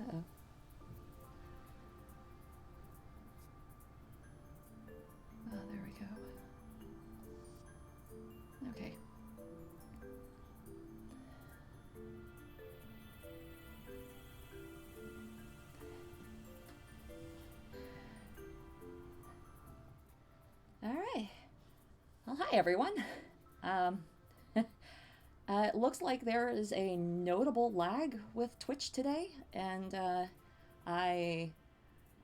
Uh-oh. Oh, there we go. Okay. All right. Well, hi everyone. Um, it looks like there is a notable lag with Twitch today, and I,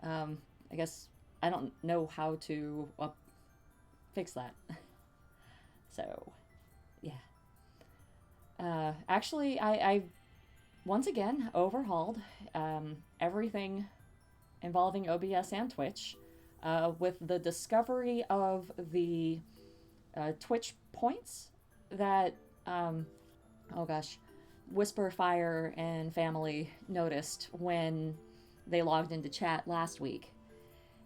um, I guess I don't know how to fix that. So, yeah. Actually, I once again overhauled everything involving OBS and Twitch with the discovery of the Twitch points that, um, oh gosh, Whisperfire and family noticed when they logged into chat last week.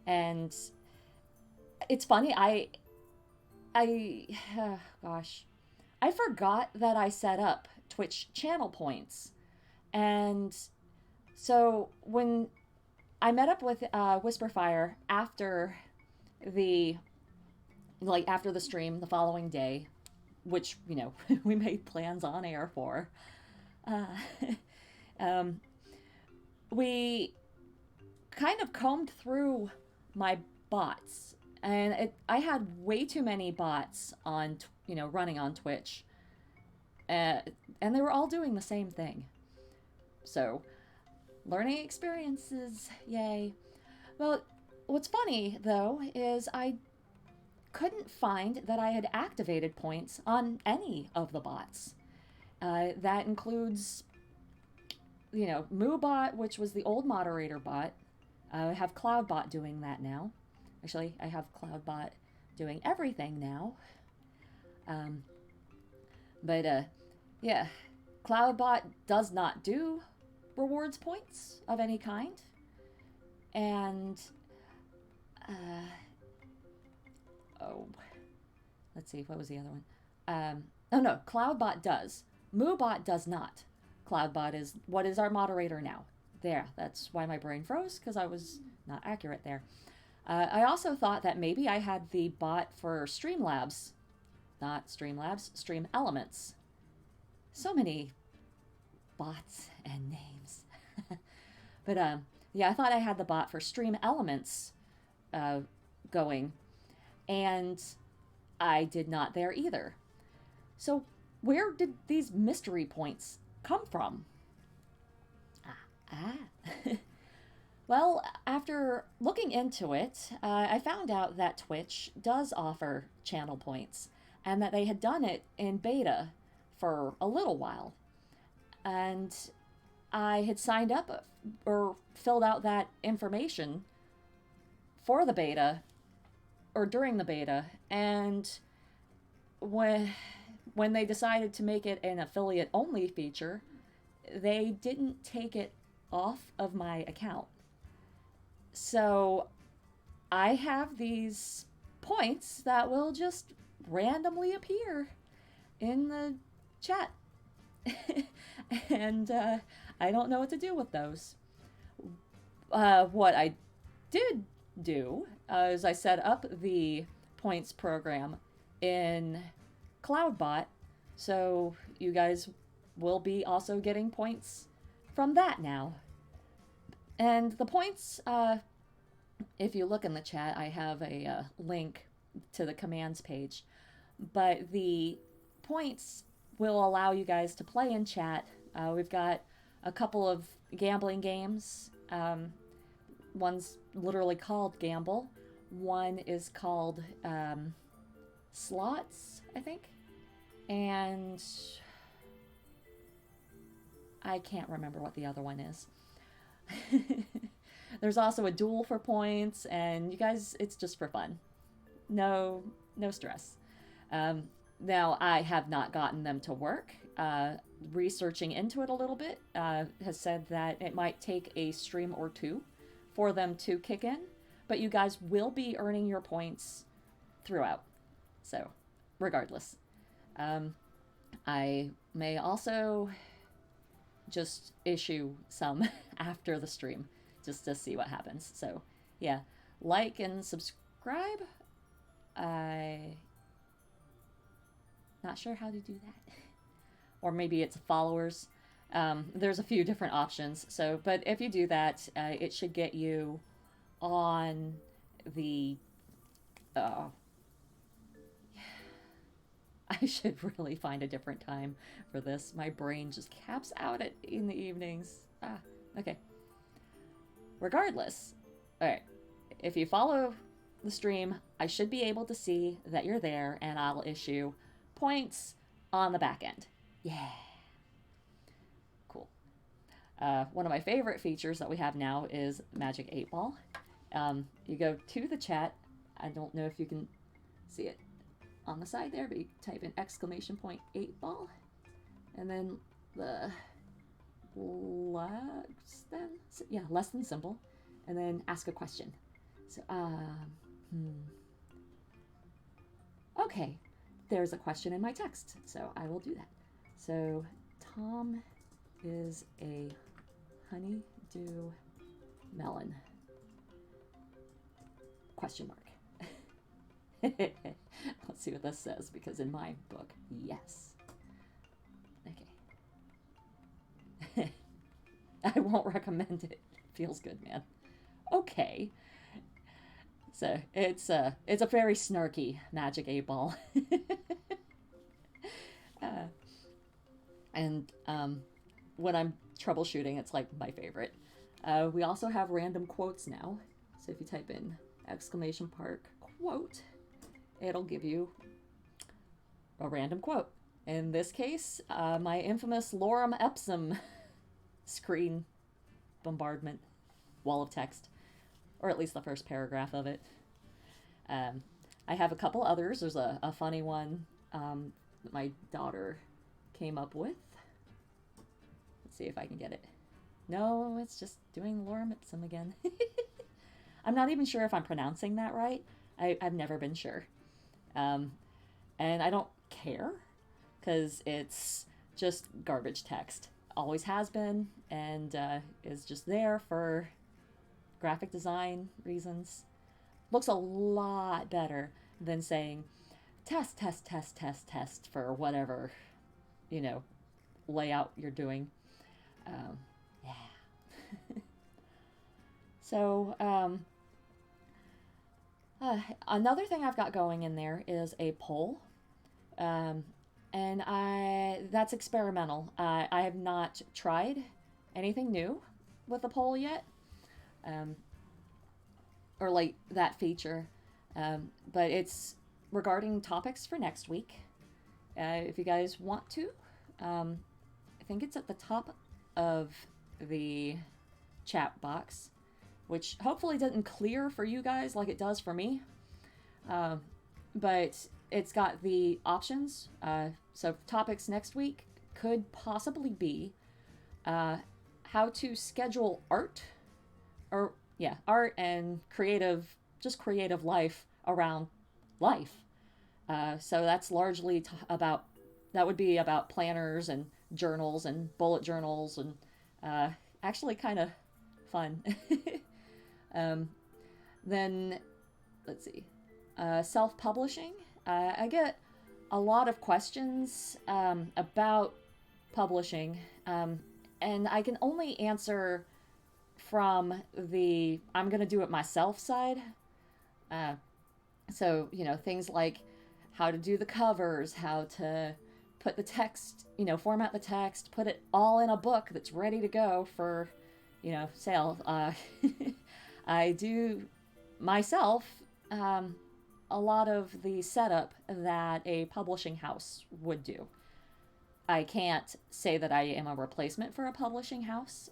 And it's funny, I, gosh, I forgot that I set up Twitch channel points. And so when I met up with Whisperfire the after the stream the following day, which we made plans on air for. Uh, um, we kind of combed through my bots, and I had way too many bots on running on Twitch, uh, and they were all doing the same thing. So learning experiences, yay. Well, what's funny though is I couldn't find that I had activated points on any of the bots. That includes, MooBot, which was the old moderator bot. I have CloudBot doing that now. Actually, I have CloudBot doing everything now. Um, but yeah, CloudBot does not do rewards points of any kind. And, uh, oh, let's see, what was the other one? Oh no, CloudBot does. MooBot does not. CloudBot is what is our moderator now. There, that's why my brain froze, because I was not accurate there. I also thought that maybe I had the bot for Streamlabs. Not Streamlabs, Stream Elements. So many bots and names. But yeah, I thought I had the bot for Stream Elements going, and I did not there either. So, where did these mystery points come from? Ah. Well, after looking into it, I found out that Twitch does offer channel points and that they had done it in beta for a little while. And I had signed up or filled out that information for the beta or during the beta. And when they decided to make it an affiliate only feature, they didn't take it off of my account. So I have these points that will just randomly appear in the chat. And I don't know what to do with those. What I did do is I set up the points program in CloudBot, so you guys will be also getting points from that now. And the points, if you look in the chat, I have a link to the commands page. But the points will allow you guys to play in chat. We've got a couple of gambling games. One's literally called Gamble. One is called Slots, I think. And I can't remember what the other one is. There's also a duel for points, and you guys, it's just for fun. No stress. Now, I have not gotten them to work. Researching into it a little bit has said that it might take a stream or two for them to kick in, but you guys will be earning your points throughout. So, regardless. I may also just issue some after the stream just to see what happens. So, yeah, like and subscribe. I not sure how to do that. Or maybe it's followers. There's a few different options. So, but if you do that, it should get you on the. Uh, I should really find a different time for this. My brain just caps out in the evenings. Okay. Regardless, all right. If you follow the stream, I should be able to see that you're there, and I'll issue points on the back end. Yeah. Cool. One of my favorite features that we have now is Magic 8 Ball. You go to the chat. I don't know if you can see it on the side there, but you type in exclamation point 8 ball, and then the less than symbol, and then ask a question. So, okay, there's a question in my text, so I will do that. So, Tom is a honeydew melon? Question mark. Let's see what this says, because in my book, yes. Okay. I won't recommend it. It feels good, man. Okay. So it's a very snarky Magic 8 Ball. And when I'm troubleshooting, it's like my favorite. We also have random quotes now. So if you type in exclamation mark quote, it'll give you a random quote. In this case, my infamous Lorem Ipsum screen bombardment wall of text, or at least the first paragraph of it. I have a couple others. There's a funny one that my daughter came up with. Let's see if I can get it. No, it's just doing Lorem Ipsum again. I'm not even sure if I'm pronouncing that right. I've never been sure. And I don't care, because it's just garbage text. Always has been, and is just there for graphic design reasons. Looks a lot better than saying test, test, test, test, test for whatever, layout you're doing. Yeah. So, another thing I've got going in there is a poll. And that's experimental. I have not tried anything new with the poll yet. Or like that feature. But it's regarding topics for next week. If you guys want to, I think it's at the top of the chat box, which hopefully doesn't clear for you guys like it does for me. But it's got the options. So topics next week could possibly be how to schedule art, art and creative life around life. So that's largely that would be about planners and journals and bullet journals, and actually kind of fun. Then let's see, self-publishing. I get a lot of questions about publishing, and I can only answer from the I'm gonna do it myself side. So things like how to do the covers, how to put the text, format the text, put it all in a book that's ready to go for sale. I do myself a lot of the setup that a publishing house would do. I can't say that I am a replacement for a publishing house,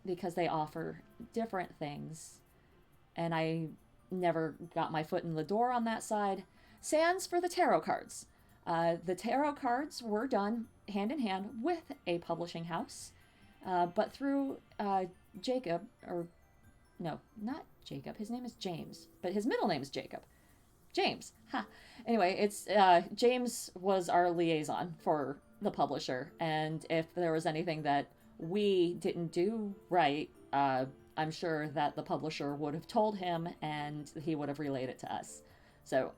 because they offer different things, and I never got my foot in the door on that side. Sans for the tarot cards. The tarot cards were done hand in hand with a publishing house, but through Jacob, or no, not Jacob. His name is James, but his middle name is Jacob. James. Ha. Anyway, it's James was our liaison for the publisher, and if there was anything that we didn't do right, I'm sure that the publisher would have told him and he would have relayed it to us. So,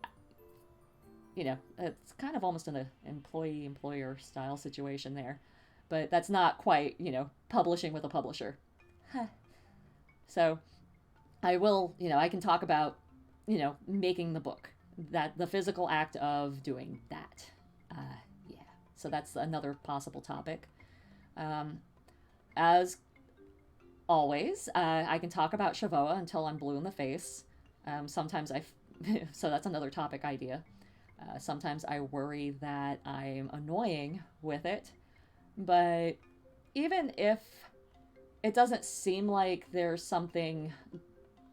it's kind of almost an employee employer style situation there. But that's not quite, publishing with a publisher. So, I will, I can talk about, making the book, that the physical act of doing that. Yeah. So that's another possible topic. Um, as always, I can talk about Shavoa until I'm blue in the face. Sometimes so that's another topic idea. Sometimes I worry that I'm annoying with it, but even if it doesn't seem like there's something,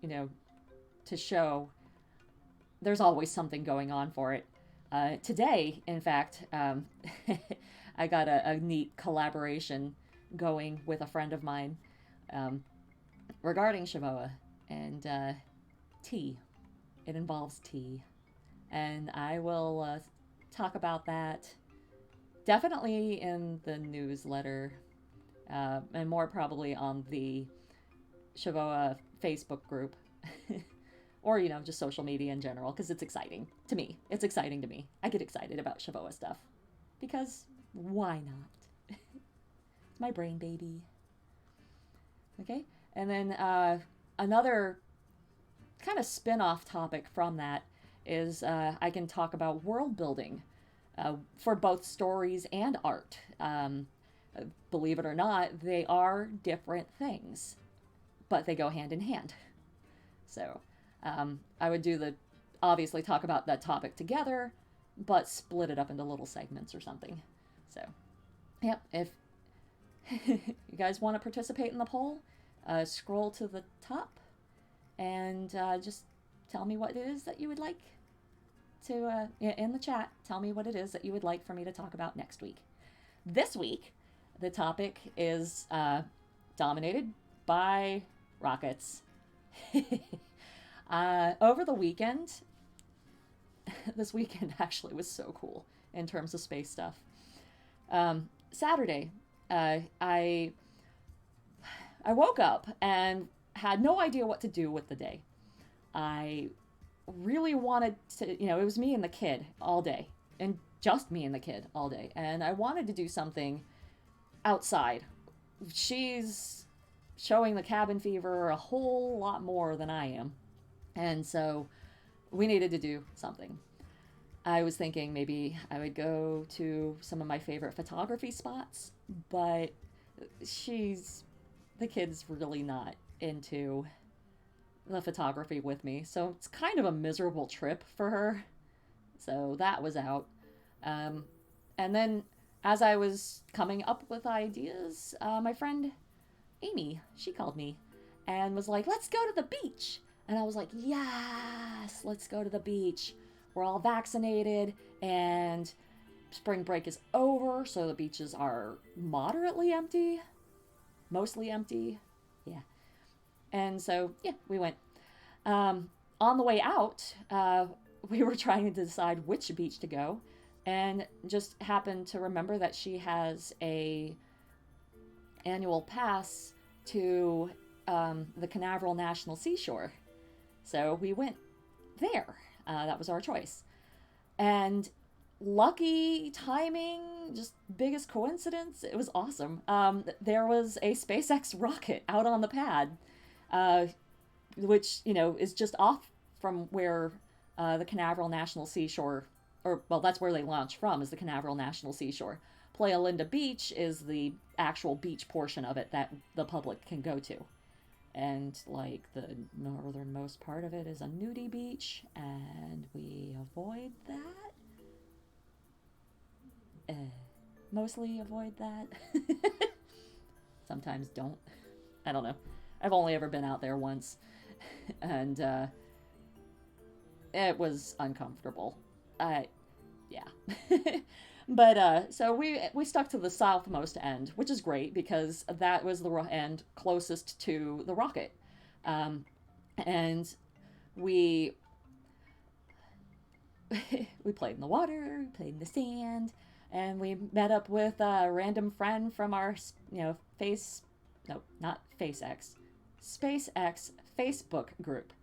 you know, to show, there's always something going on for it. Today, in fact, I got a neat collaboration going with a friend of mine um, regarding Shavoa and tea. It involves tea. And I will talk about that definitely in the newsletter and more probably on the Shavoa Facebook group. Or, just social media in general, because it's exciting to me. It's exciting to me. I get excited about Shavoa stuff. Because why not? It's my brain baby. Okay? And then another kind of spin off topic from that is I can talk about world building for both stories and art. Believe it or not, they are different things, but they go hand in hand. So I would obviously talk about that topic together, but split it up into little segments or something. So, yep, if you guys want to participate in the poll, scroll to the top and just tell me what it is that you would like to, in the chat, tell me what it is that you would like for me to talk about next week. This week, the topic is dominated by rockets. Over the weekend, this weekend actually was so cool in terms of space stuff. Saturday, I woke up and had no idea what to do with the day. I really wanted to, it was me and the kid all day, and just me and the kid all day, and I wanted to do something outside. She's showing the cabin fever a whole lot more than I am, and so we needed to do something. I was thinking maybe I would go to some of my favorite photography spots, but the kid's really not into the photography with me, so it's kind of a miserable trip for her. So that was out. And then as I was coming up with ideas, my friend Amy, she called me and was like, let's go to the beach. And I was like, yes, let's go to the beach. We're all vaccinated and spring break is over, so the beaches are moderately empty, mostly empty. Yeah. And so, yeah, we went. On the way out, we were trying to decide which beach to go, and just happened to remember that she has a annual pass to the Canaveral National Seashore. So we went there. That was our choice. And lucky timing, just biggest coincidence, it was awesome. There was a SpaceX rocket out on the pad, which, is just off from where the Canaveral National Seashore, that's where they launch from, is the Canaveral National Seashore. Playa Linda Beach is the actual beach portion of it that the public can go to. And, the northernmost part of it is a nudie beach, and we avoid that. Mostly avoid that. Sometimes don't. I don't know. I've only ever been out there once, and it was uncomfortable. Yeah. But so we stuck to the southmost end, which is great because that was the end closest to the rocket, and we we played in the water, played in the sand, and we met up with a random friend from our, no, not FaceX, SpaceX Facebook group.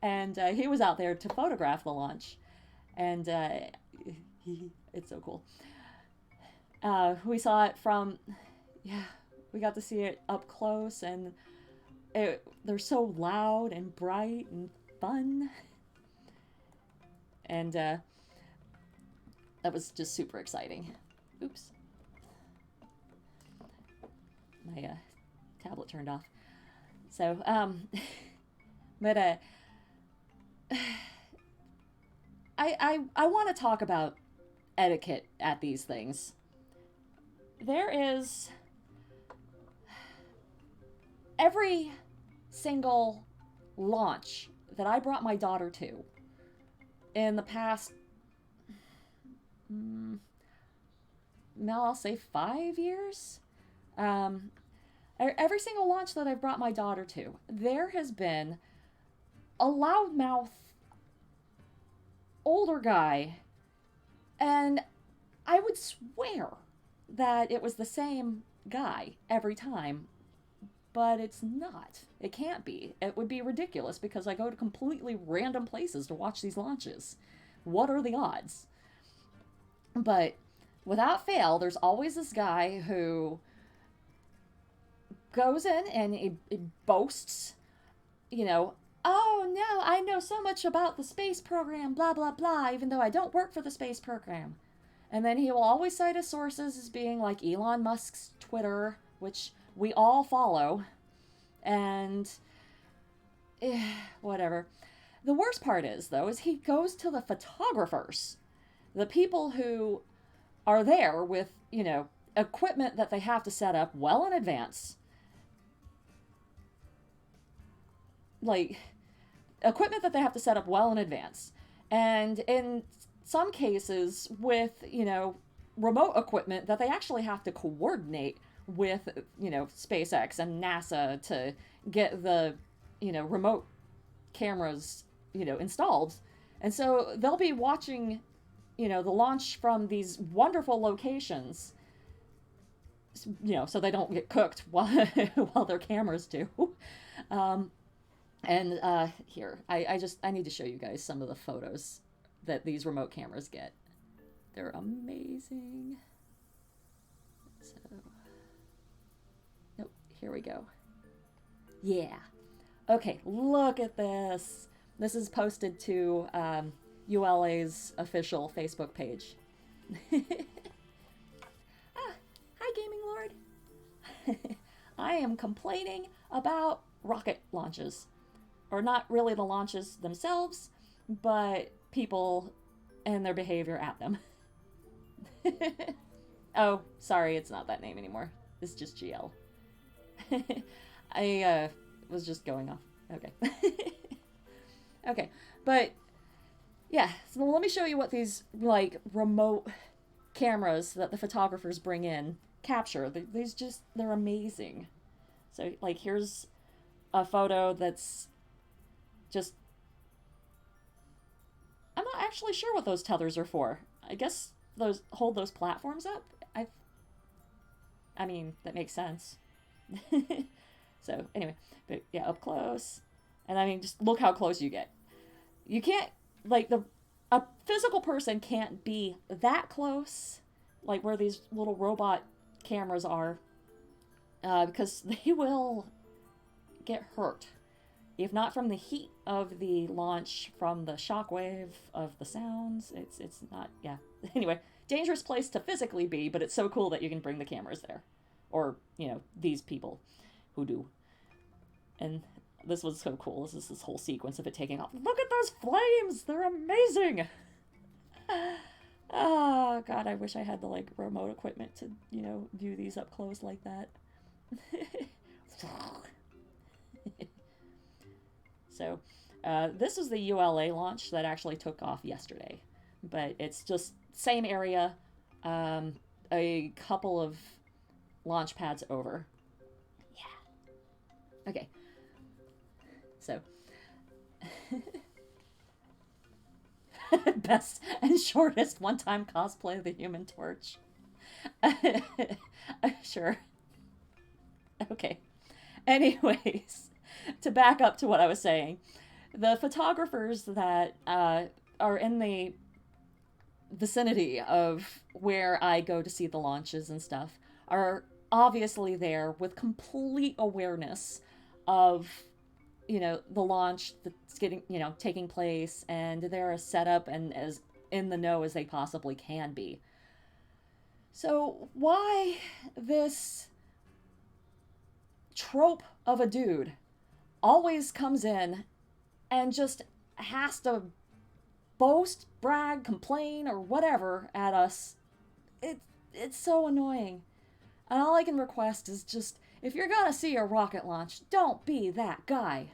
And he was out there to photograph the launch. And it's so cool. We saw it from, yeah, we got to see it up close, and they're so loud and bright and fun. And that was just super exciting. Oops. My tablet turned off. So, but I want to talk about etiquette at these things. There is every single launch that I brought my daughter to in the past, I'll say 5 years. Every single launch that I've brought my daughter to, there has been a loudmouth older guy, and I would swear that it was the same guy every time, but it's not. It can't be. It would be ridiculous because I go to completely random places to watch these launches. What are the odds? But without fail, there's always this guy who goes in and he boasts, oh no, I know so much about the space program, blah, blah, blah, even though I don't work for the space program. And then he will always cite his sources as being like Elon Musk's Twitter, which we all follow. And whatever. The worst part is, though, is he goes to the photographers, the people who are there with, equipment that they have to set up well in advance. Like, equipment that they have to set up well in advance. And in some cases with, remote equipment that they actually have to coordinate with, SpaceX and NASA to get the, remote cameras, installed. And so they'll be watching, the launch from these wonderful locations, so they don't get cooked while their cameras do. Here, I need to show you guys some of the photos that these remote cameras get. They're amazing. So, nope, here we go. Yeah. Okay, look at this. This is posted to ULA's official Facebook page. Hi, Gaming Lord. I am complaining about rocket launches. Or not really the launches themselves, but people and their behavior at them. Oh, sorry, it's not that name anymore. It's just GL. I was just going off. Okay. Okay, but yeah, so let me show you what these remote cameras that the photographers bring in capture. They're amazing. So here's a photo that's just, I'm not actually sure what those tethers are for. I guess hold those platforms up. I mean, that makes sense. So anyway, but yeah, up close. And I mean, just look how close you get. You can't, a physical person can't be that close, like where these little robot cameras are, because they will get hurt. If not from the heat of the launch, from the shockwave of the sounds. It's not, yeah. Anyway, dangerous place to physically be, but it's so cool that you can bring the cameras there. Or, these people who do. And this was so cool. This is this whole sequence of it taking off. Look at those flames! They're amazing! Oh, God, I wish I had the, remote equipment to, view these up close like that. So, this was the ULA launch that actually took off yesterday. But it's just same area, a couple of launch pads over. Yeah. Okay. So. Best and shortest one-time cosplay of the Human Torch. Sure. Okay. Anyways, to back up to what I was saying, the photographers that are in the vicinity of where I go to see the launches and stuff are obviously there with complete awareness of, the launch that's getting, taking place, and they're as set up and as in the know as they possibly can be. So why this trope of a dude always comes in and just has to boast, brag, complain, or whatever at us? It's so annoying. And all I can request is just, if you're gonna see a rocket launch, don't be that guy.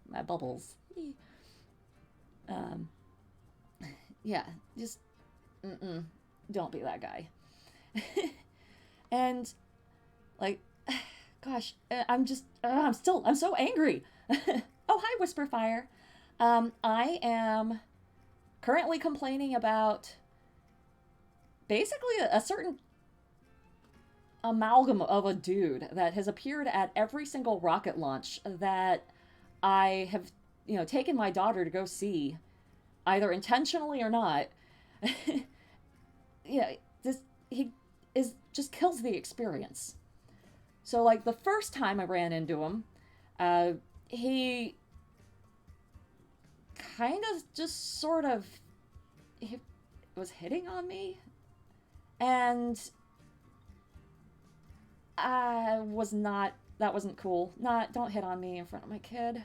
My bubbles. Um, yeah, just don't be that guy. And like, gosh, I'm so angry. Oh, hi, Whisperfire. I am currently complaining about basically a certain amalgam of a dude that has appeared at every single rocket launch that I have, taken my daughter to go see, either intentionally or not. Yeah, this he is just kills the experience. So like the first time I ran into him, he kind of just sort of he was hitting on me, and that wasn't cool. Don't hit on me in front of my kid,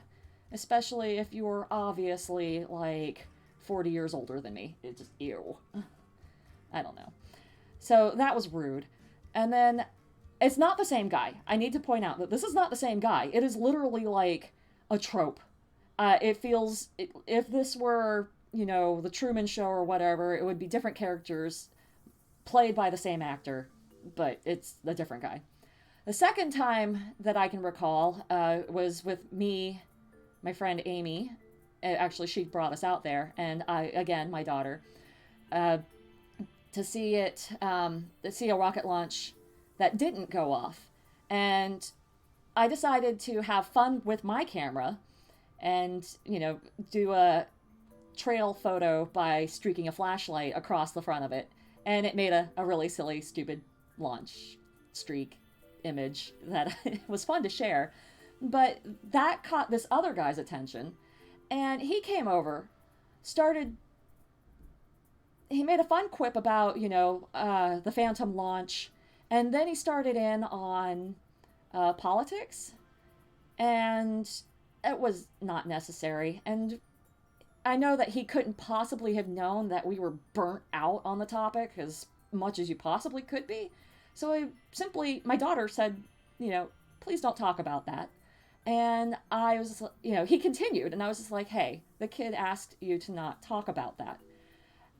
especially if you're obviously like 40 years older than me. It just, ew. I don't know. So that was rude. And then it's not the same guy. I need to point out that this is not the same guy. It is literally like a trope. It feels, if this were, the Truman Show or whatever, it would be different characters played by the same actor, but it's a different guy. The second time that I can recall was with me, my friend Amy. Actually, she brought us out there, and again, my daughter, to see a rocket launch that didn't go off. And I decided to have fun with my camera and, do a trail photo by streaking a flashlight across the front of it. And it made a really silly, stupid launch streak image that was fun to share. But that caught this other guy's attention. And he came over, he made a fun quip about, the Phantom launch. And then he started in on politics. And it was not necessary. And I know that he couldn't possibly have known that we were burnt out on the topic as much as you possibly could be. So my daughter said, please don't talk about that. And I was, he continued, and I was just like, hey, the kid asked you to not talk about that.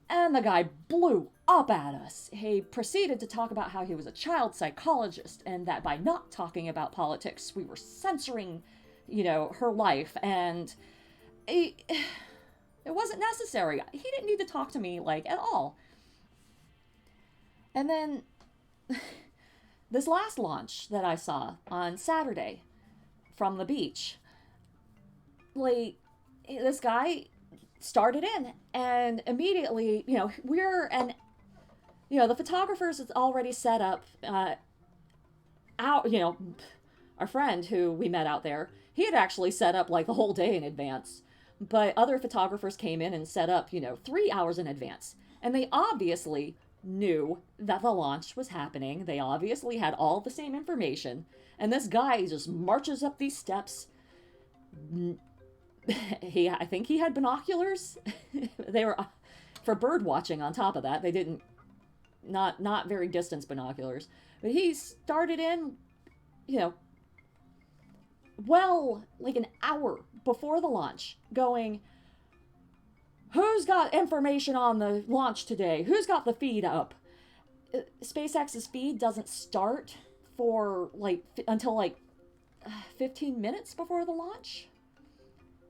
And the guy blew up at us. He proceeded to talk about how he was a child psychologist, and that by not talking about politics, we were censoring, her life. And it wasn't necessary. He didn't need to talk to me, at all. And then this last launch that I saw on Saturday from the beach, this guy started in, and immediately, the photographers had already set up, our friend who we met out there, he had actually set up the whole day in advance. But other photographers came in and set up, 3 hours in advance. And they obviously knew that the launch was happening. They obviously had all the same information. And this guy just marches up these steps. I think he had binoculars. They were for bird watching on top of that. They didn't, not very distance binoculars. But he started in, an hour before the launch, going, who's got information on the launch today? Who's got the feed up? SpaceX's feed doesn't start for until 15 minutes before the launch.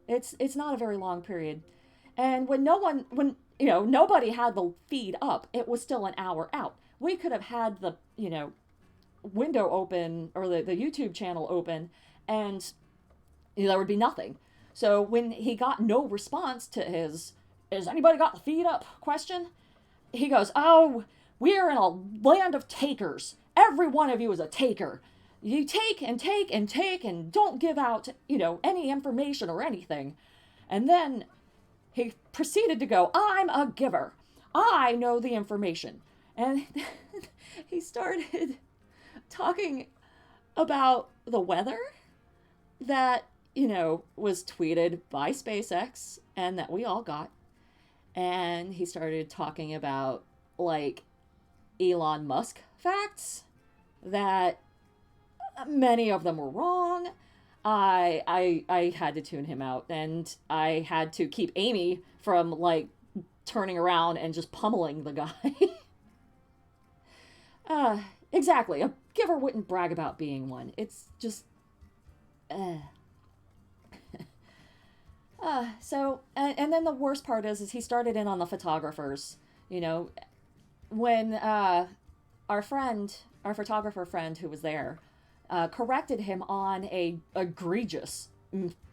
It's not a very long period. And when nobody had the feed up, it was still an hour out. We could have had the, window open, or the YouTube channel open, and there would be nothing. So when he got no response to his "Has anybody got the feed up?" question, he goes, "Oh, we're in a land of takers. Every one of you is a taker. You take and take and take and don't give out, any information or anything." And then he proceeded to go, "I'm a giver. I know the information." And he started talking about the weather that, was tweeted by SpaceX and that we all got. And he started talking about, like, Elon Musk facts that many of them were wrong. I had to tune him out, and I had to keep Amy from, like, turning around and just pummeling the guy. Exactly. A giver wouldn't brag about being one. It's just, and then the worst part is he started in on the photographers. When our friend, our photographer friend who was there, corrected him on a egregious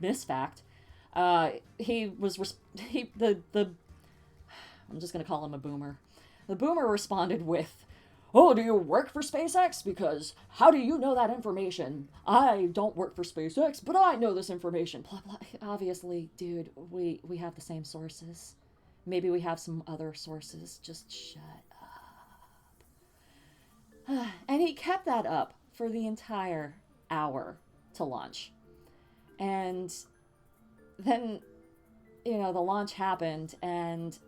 misfact. He was the I'm just gonna call him a boomer. The boomer responded with, "Oh, do you work for SpaceX? Because how do you know that information? I don't work for SpaceX, but I know this information." Blah blah. Obviously, dude, we have the same sources. Maybe we have some other sources. Just shut up. And he kept that up for the entire hour to launch. And then, the launch happened, and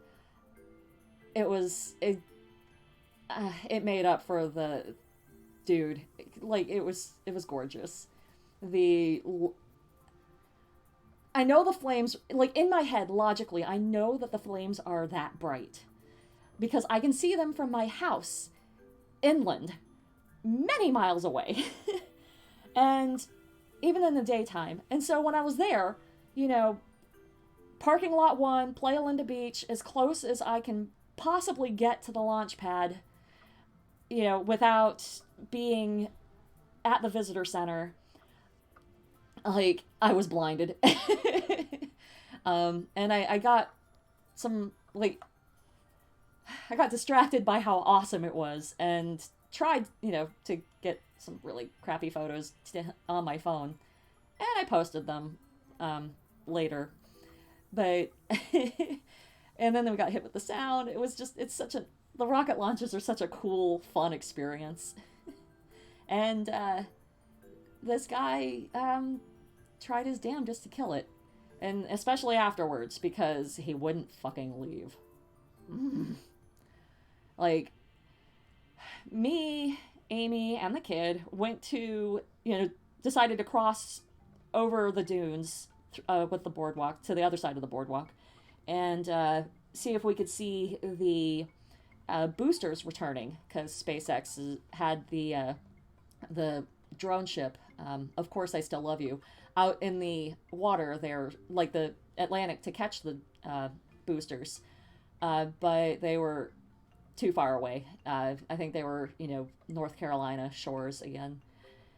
it made up for the dude. Like, it was gorgeous. I know the flames, like, in my head, logically, I know that the flames are that bright because I can see them from my house inland, many miles away. And even in the daytime. And so when I was there, parking lot 1, Playa Linda Beach, as close as I can possibly get to the launch pad, without being at the visitor center, like, I was blinded. And I got some, like, I got distracted by how awesome it was and tried, to get some really crappy photos on my phone. And I posted them later. But, and then we got hit with the sound. It was just, the rocket launches are such a cool, fun experience. And this guy tried his damnedest to kill it. And especially afterwards, because he wouldn't fucking leave. Like, me, Amy, and the kid went to, decided to cross over the dunes with the boardwalk to the other side of the boardwalk and see if we could see the boosters returning, because SpaceX had the drone ship, Of Course I Still Love You, out in the water there, like the Atlantic, to catch the boosters. But they were too far away. I think they were, North Carolina shores again.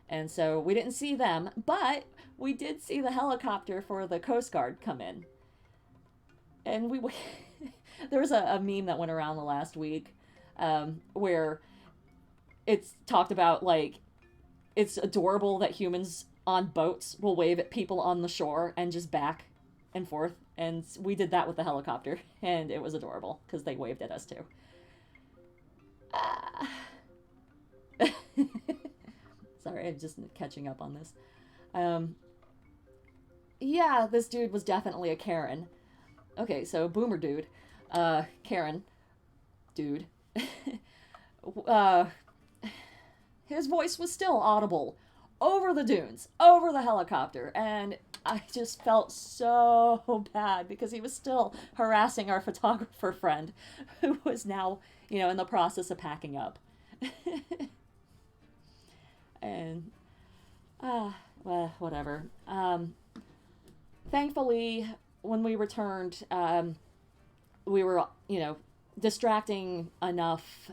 And so we didn't see them, but we did see the helicopter for the Coast Guard come in. And there was a meme that went around the last week where it's talked about, like, it's adorable that humans on boats will wave at people on the shore and just back and forth. And we did that with the helicopter, and it was adorable because they waved at us too. Sorry, I'm just catching up on this. Yeah, this dude was definitely a Karen. Okay, so boomer dude, Karen, dude. His voice was still audible over the dunes, over the helicopter, and I just felt so bad because he was still harassing our photographer friend, who was now, in the process of packing up. And, well, whatever. thankfully, when we returned, we were, distracting enough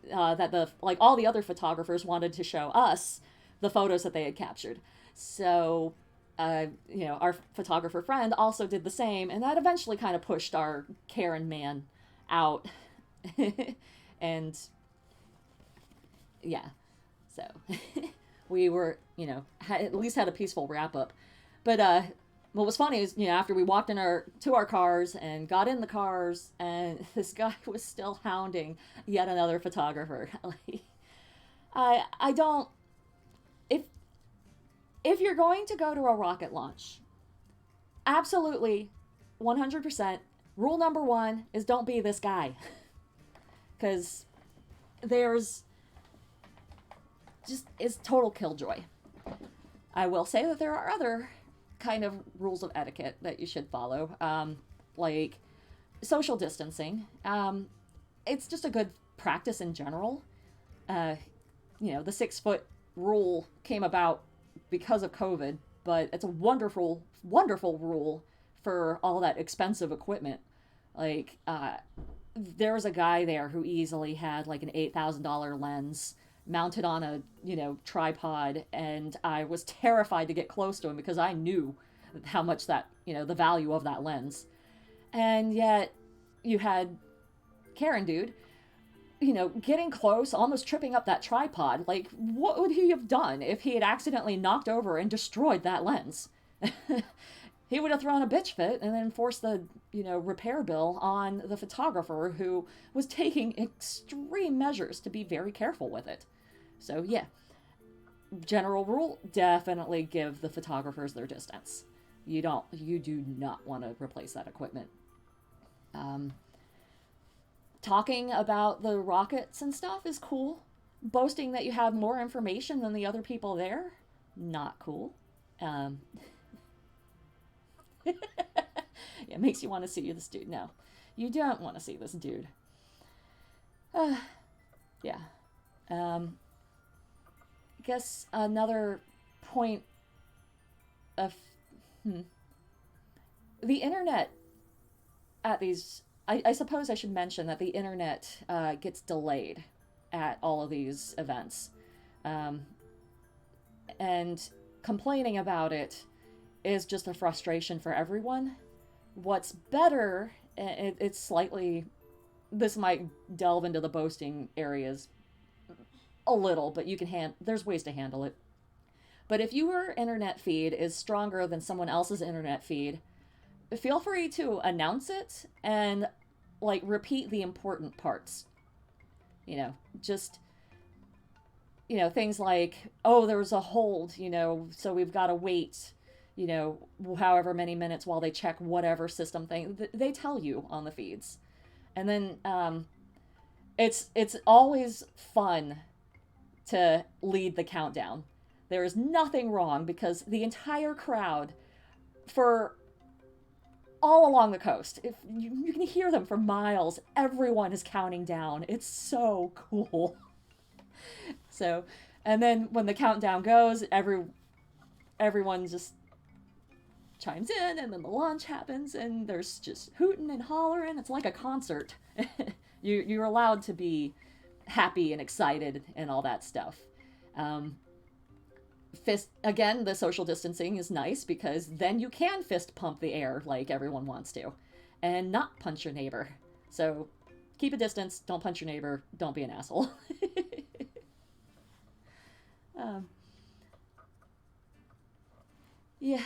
that all the other photographers wanted to show us the photos that they had captured. So, our photographer friend also did the same, and that eventually kind of pushed our Karen man out. And yeah, so we were, at least had a peaceful wrap up. But what was funny is, after we walked to our cars and got in the cars, and this guy was still hounding yet another photographer. Like, I don't if if you're going to go to a rocket launch, absolutely 100% rule number 1 is don't be this guy. Cuz there's just is total killjoy. I will say that there are other kind of rules of etiquette that you should follow, like social distancing. It's just a good practice in general. Uh, the 6 foot rule came about because of COVID, but it's a wonderful, wonderful rule for all that expensive equipment. Like, there was a guy there who easily had like an $8,000 lens mounted on a tripod, and I was terrified to get close to him because I knew how much that the value of that lens. And yet you had Karen dude getting close, almost tripping up that tripod. Like, what would he have done if he had accidentally knocked over and destroyed that lens? He would have thrown a bitch fit and then forced the repair bill on the photographer, who was taking extreme measures to be very careful with it. So yeah, general rule, definitely give the photographers their distance. You do not want to replace that equipment. um, Talking about the rockets and stuff is cool. Boasting that you have more information than the other people there, not cool. um, it makes you want to see this dude. No, you don't want to see this dude. uh, yeah. I guess another point of the internet at these. I suppose I should mention that the internet gets delayed at all of these events, um, and complaining about it is just a frustration for everyone. What's better, it's slightly. This might delve into the boasting areas a little, but there's ways to handle it. But if your internet feed is stronger than someone else's internet feed, feel free to announce it and like repeat the important parts. Just things like, oh, there was a hold, so we've got to wait, however many minutes while they check whatever system thing. They tell you on the feeds. And then it's always fun to lead the countdown. There is nothing wrong because the entire crowd, for all along the coast, if you can hear them for miles, everyone is counting down. It's so cool. So, and then when the countdown goes, everyone just chimes in, and then the launch happens, and there's just hooting and hollering. It's like a concert. You're allowed to be happy and excited and all that stuff. Fist again, the social distancing is nice because then you can fist pump the air like everyone wants to, and not punch your neighbor. So keep a distance. Don't punch your neighbor. Don't be an asshole. um, yeah.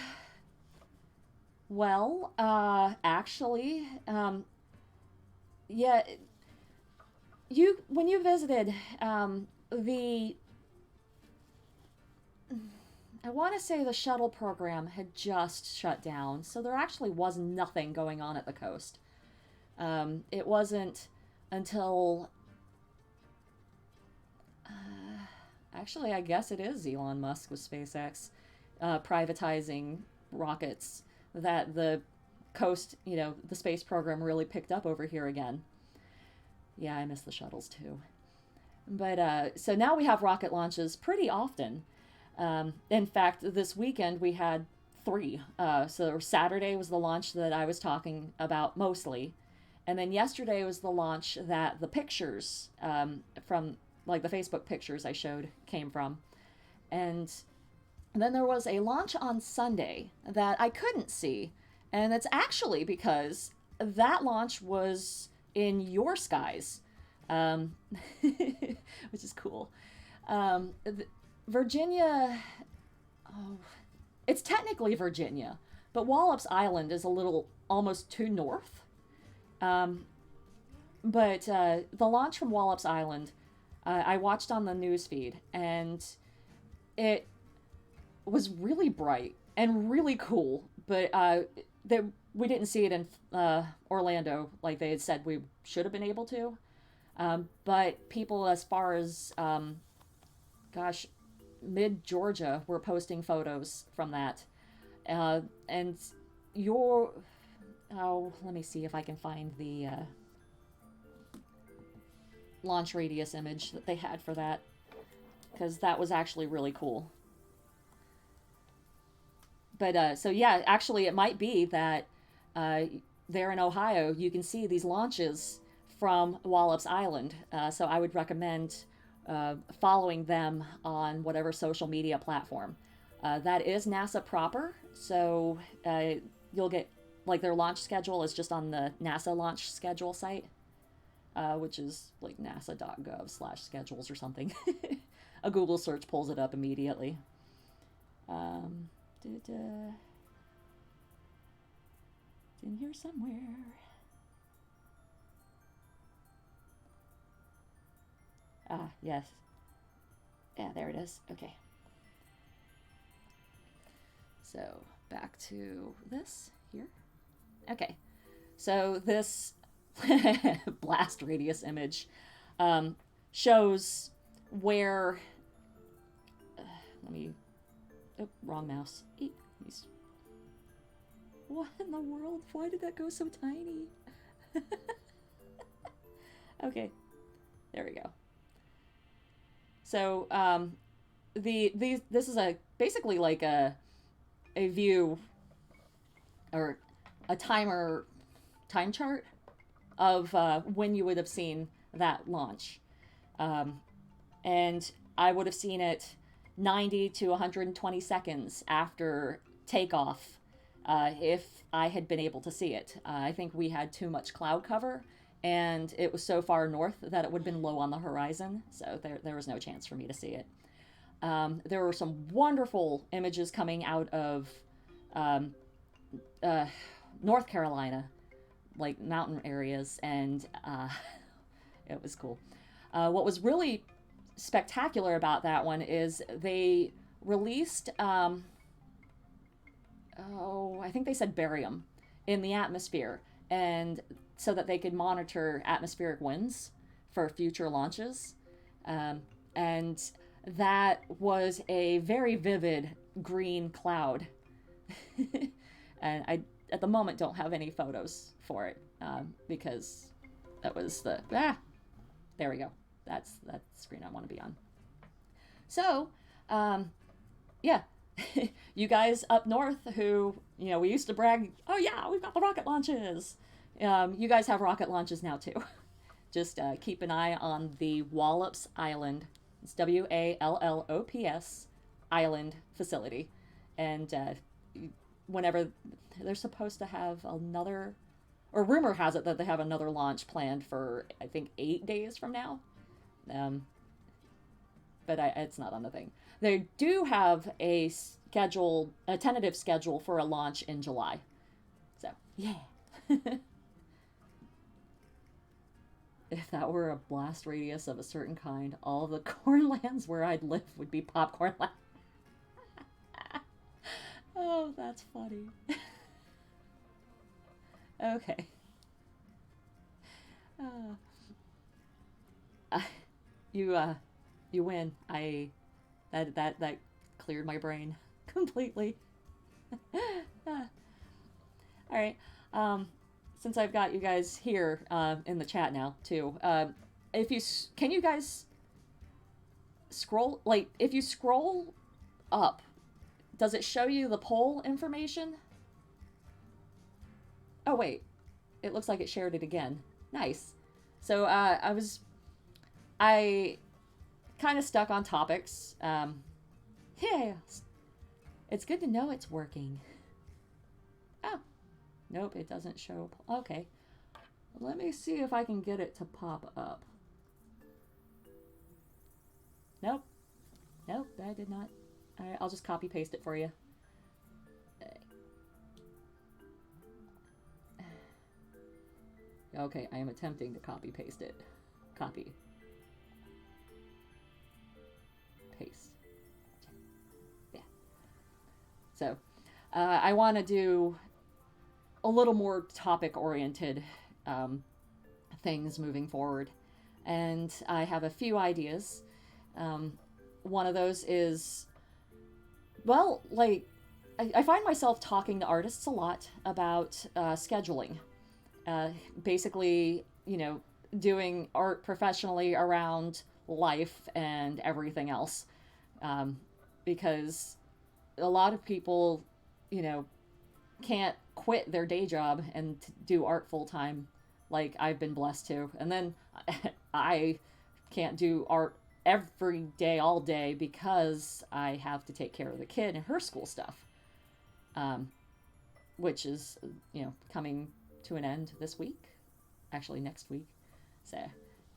Well, actually, yeah, when you visited, the I want to say the shuttle program had just shut down, so there actually was nothing going on at the coast. It wasn't until actually, I guess it is Elon Musk with SpaceX privatizing rockets that the coast, the space program really picked up over here again. Yeah, I miss the shuttles too. But so now we have rocket launches pretty often. In fact, this weekend we had three. So Saturday was the launch that I was talking about mostly, and then yesterday was the launch that the pictures from like the Facebook pictures I showed came from, and then there was a launch on Sunday that I couldn't see, and it's actually because that launch was in your skies, um, which is cool. Um, Virginia, oh, it's technically Virginia, but Wallops Island is a little almost too north. Um, but the launch from Wallops Island, I watched on the news feed, and it was really bright and really cool. But we didn't see it in Orlando like they had said we should have been able to. But people, as far as gosh, mid Georgia, were posting photos from that. And your oh, let me see if I can find the launch radius image that they had for that, because that was actually really cool. But so yeah, actually, it might be that uh, there in Ohio you can see these launches from Wallops Island. So I would recommend following them on whatever social media platform. That is NASA proper, so you'll get like their launch schedule is just on the NASA launch schedule site, which is like nasa.gov/schedules or something. A Google search pulls it up immediately. Um, it's in here somewhere. Ah, yes. Yeah, there it is. Okay. So back to this here. Okay. So this blast radius image um, shows where. Let me. Oh, wrong mouse. What in the world? Why did that go so tiny? Okay. There we go. So this is a basically like a view or a time chart of when you would have seen that launch, um, and I would have seen it 90 to 120 seconds after takeoff if I had been able to see it. I think we had too much cloud cover, and it was so far north that it would have been low on the horizon, so there was no chance for me to see it. There were some wonderful images coming out of um, uh, North Carolina, like mountain areas, and it was cool. What was really spectacular about that one is they released, I think they said barium in the atmosphere, and so that they could monitor atmospheric winds for future launches. And that was a very vivid green cloud. And I, at the moment, don't have any photos for it because that was there we go. That's the screen I want to be on. So, yeah, you guys up north who, we used to brag, oh yeah, we've got the rocket launches. You guys have rocket launches now too. Just keep an eye on the Wallops Island. It's WALLOPS Island facility. And whenever they're supposed to have another, or rumor has it that they have another launch planned for, I think, 8 days from now. But it's not on the thing. They do have a tentative schedule for a launch in July. So, yeah. If that were a blast radius of a certain kind, all the cornlands where I'd live would be popcorn land. Oh, that's funny. Okay. You you win. That cleared my brain completely. All right. Since I've got you guys here in the chat now too, if you can you guys scroll, like if you scroll up does it show you the poll information? Oh, wait. It looks like it shared it again. Nice. So I kind of stuck on topics. Yeah, it's good to know it's working. Oh, nope, it doesn't show. Okay. Let me see if I can get it to pop up. Nope. Nope, I did not. Alright, I'll just copy paste it for you. Okay, I am attempting to copy paste it. Copy. Paste. Yeah. So, I want to do a little more topic oriented things moving forward. And I have a few ideas. One of those is, well, like, I find myself talking to artists a lot about scheduling. Basically, doing art professionally around life and everything else. Because a lot of people, you know, can't quit their day job and do art full time like I've been blessed to. And then I can't do art every day, all day, because I have to take care of the kid and her school stuff, which is, coming to an end this week. Actually, next week. So,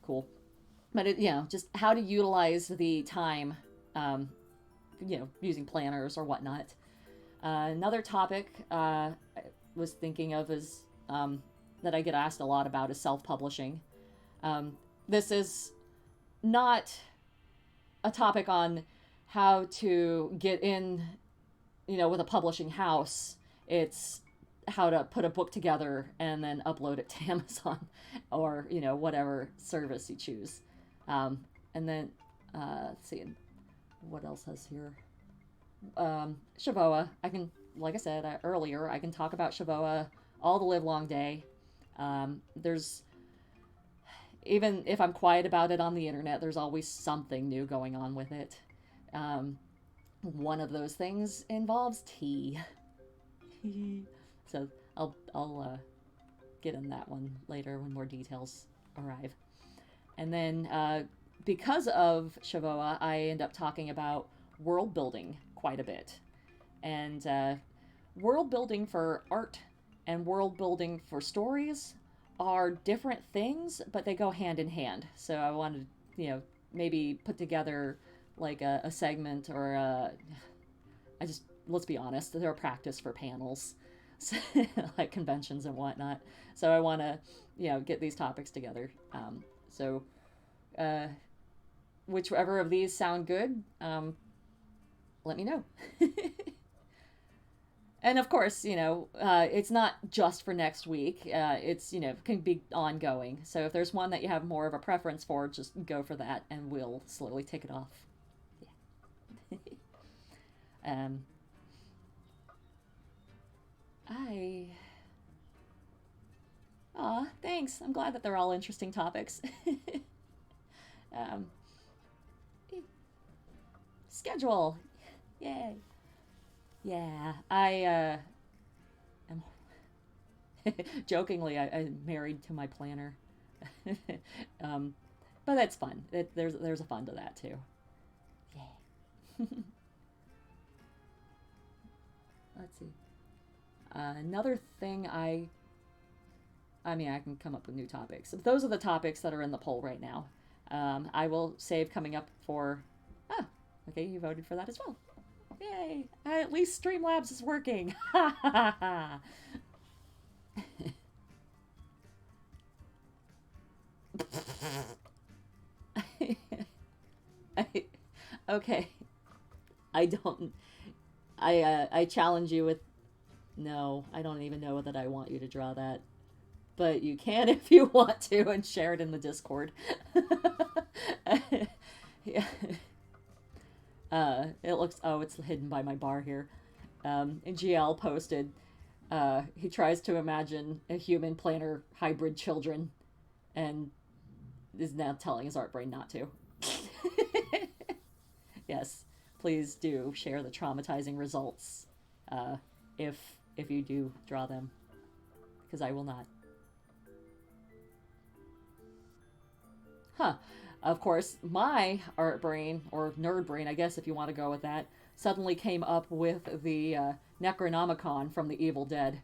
cool. But, just how to utilize the time, using planners or whatnot. Another topic I was thinking of is that I get asked a lot about is self-publishing. This is not a topic on how to get in, with a publishing house. It's how to put a book together and then upload it to Amazon or, whatever service you choose. And then, let's see, what else has here? Shavoa. I can, like I said earlier, I can talk about Shavoa all the live long day. There's, even if I'm quiet about it on the internet, there's always something new going on with it. One of those things involves tea. So I'll get in that one later when more details arrive. And then because of Shavoa, I end up talking about world building quite a bit. And world building for art and world building for stories are different things, but they go hand in hand. So I wanted to, maybe put together like a segment or let's be honest, they're a practice for panels, like conventions and whatnot. So I want to, get these topics together. Whichever of these sound good, let me know. And of course, it's not just for next week. It's, can be ongoing. So if there's one that you have more of a preference for, just go for that and we'll slowly take it off. Yeah. Thanks. I'm glad that they're all interesting topics. um, Schedule. Yay. Yeah, I am jokingly I'm married to my planner. But that's fun. There's a fun to that too. Yeah. Let's see. Another thing I mean, I can come up with new topics. Those are the topics that are in the poll right now. I will save coming up for. Okay, you voted for that as well. Yay! At least Streamlabs is working. Ha ha ha! Okay. I don't. I challenge you with. No, I don't even know that I want you to draw that. But you can if you want to and share it in the Discord. Yeah. It looks, it's hidden by my bar here. And GL posted, he tries to imagine a human planner hybrid children and is now telling his art brain not to. Yes, please do share the traumatizing results, uh, if you do draw them, because I will not. Huh. Of course, my art brain, or nerd brain, I guess if you want to go with that, suddenly came up with the Necronomicon from the Evil Dead.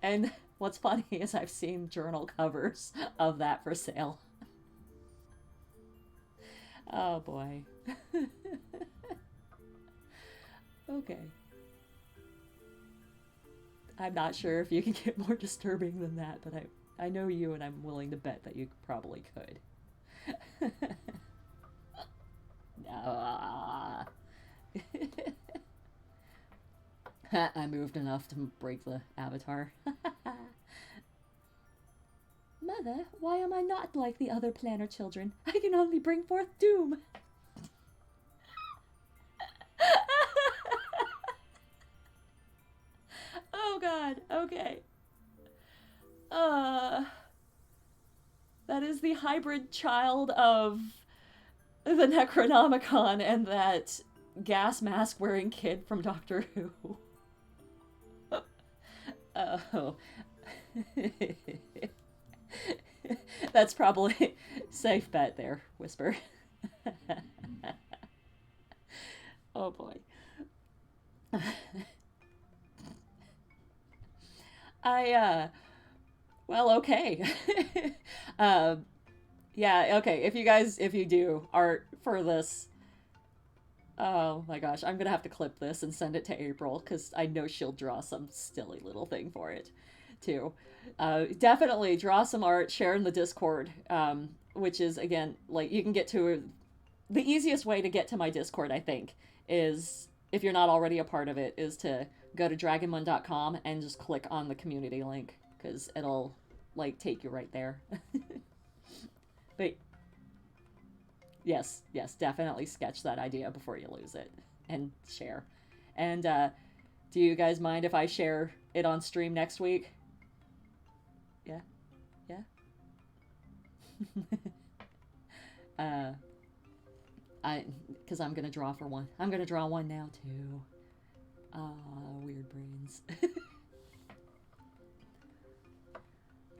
And what's funny is I've seen journal covers of that for sale. Oh boy. Okay. I'm not sure if you can get more disturbing than that, but I know you, and I'm willing to bet that you probably could. No. I moved enough to break the avatar. Mother, why am I not like the other planner children? I can only bring forth doom. Oh god, okay. Uh that is the hybrid child of the Necronomicon and that gas mask wearing kid from Doctor Who. Oh. That's probably safe bet there, Whisper. Oh boy. I well, okay. uh yeah, okay. If you do art for this, oh my gosh, I'm gonna have to clip this and send it to April because I know she'll draw some silly little thing for it, too. Definitely draw some art, share in the Discord, which is again like you can get to the easiest way to get to my Discord. I think is if you're not already a part of it, is to go to dragonmun.com and just click on the community link because it'll like take you right there. But yes, yes, definitely sketch that idea before you lose it and share. And do you guys mind if I share it on stream next week? Yeah, yeah. uh, I because I'm gonna draw for one. I'm gonna draw one now too. Weird brains.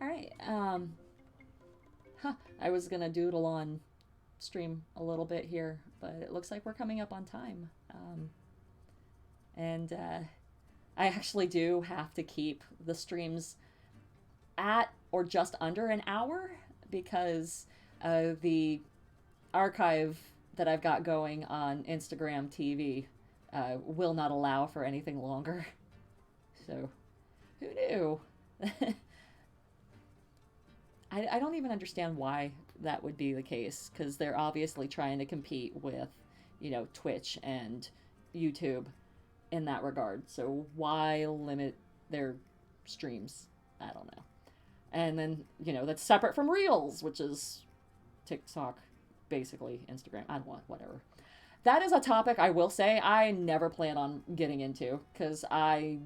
All right. Huh. I was gonna doodle on stream a little bit here, but it looks like we're coming up on time. And I actually do have to keep the streams at or just under an hour because the archive that I've got going on Instagram TV will not allow for anything longer. So, who knew? I don't even understand why that would be the case because they're obviously trying to compete with, Twitch and YouTube in that regard. So why limit their streams? I don't know. And then, that's separate from Reels, which is TikTok, basically Instagram. I don't want, whatever. That is a topic I will say I never plan on getting into because I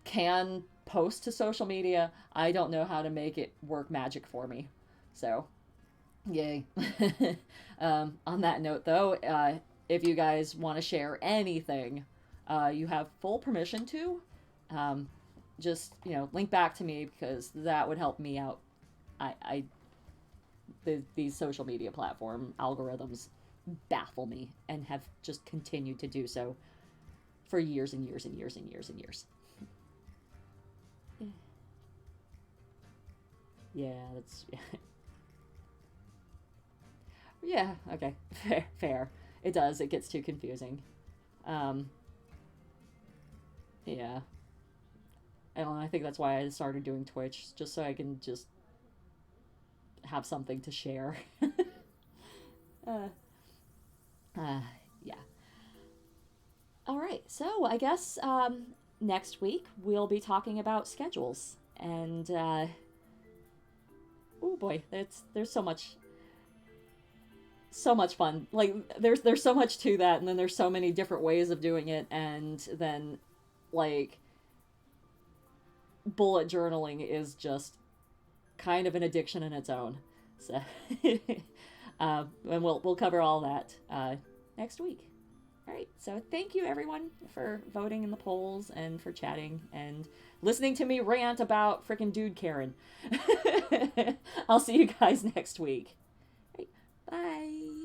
can post to social media. I don't know how to make it work magic for me. So, yay. On that note, though, if you guys want to share anything, you have full permission to. Just, link back to me because that would help me out. These social media platform algorithms baffle me and have just continued to do so for years and years and years and years and years. Yeah, that's... Yeah, okay. Fair. It does. It gets too confusing. Yeah. I don't know. I think that's why I started doing Twitch, just so I can just have something to share. uh, yeah. All right. So I guess next week we'll be talking about schedules and oh boy, there's so much fun. Like there's so much to that, and then there's so many different ways of doing it, and then like bullet journaling is just kind of an addiction in its own. So and we'll cover all that next week. All right, so thank you everyone for voting in the polls and for chatting and listening to me rant about frickin' Dude Karen. I'll see you guys next week. All right, bye.